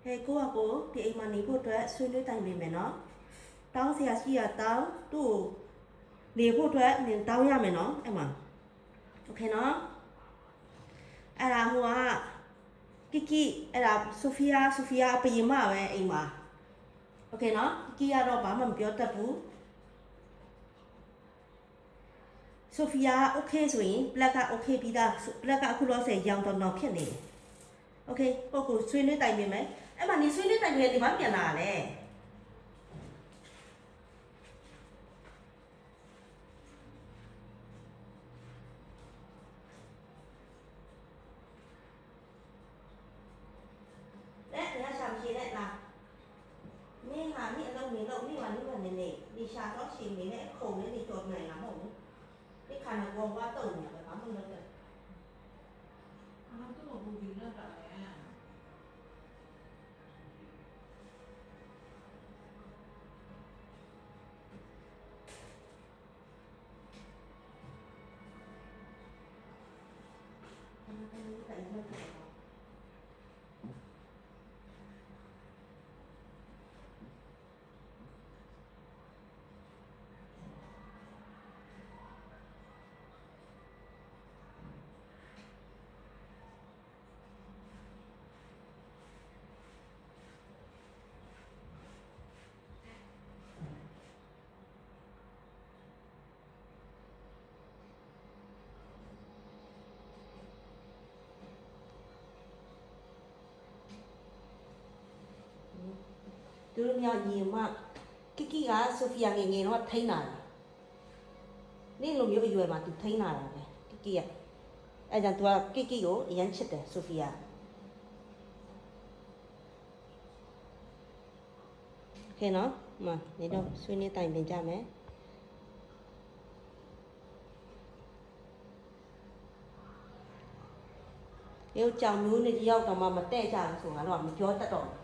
ဟဲ့ကိုကကိုဒီအိမ်မှာနေဖို့အတွက်ဆွေးနွေးတိုင်ပေးမယ်နော်တောင်းစရာရှိရတောင်းသူ့နေဖို့အတွက်နင်တောင်းရမယ်နော်အဲ့မှာโอเคနော်အဲ့ဒါဟိုကကီအဲ့ဒါဆိုဖီယာအပြင်မှာပဲအိမ်မှာโอเคနော်ကီကတော့ဘာမှမပြောတတ်ဘူးဆိုဖီယာโอเคဆိုရင် black က okay ပြီးသား black ကအခုတော့10ရောင်တော့ဖြစ်နေတယ်โอเคကိုဆွေးနွေးတိုင်ပေးမယ်အဲ့မှာနေဆွေးနွေးတိုင်ပေးဒီမှာပြန်လာတယ်你下到前面的口呢，你做哪样么？你看那光瓜豆呢，咱们那个。啊，这个不比那啥呀？သူတို့မြောက်ညီမကီကီကဆိုဖီယာငယ်ငယ်တော့ထိန်းလာတယ်နင့်လိုမျိုးအရွယ်မှာသူထိန်းလာတာပဲကီကီကအဲ့ကြောင့်သူကကီကီကိုအရန်ချစ်တယ်ဆိုဖီယာโอเคနော်မနေတော့ဆွေးနွေးတိုင်ပင်ကြမယ်ရုပ်ကြောင်မျိုးနဲ့ရောက်တော့မှမတဲ့ကြဘူးဆိုတော့မပြောတတ်တော့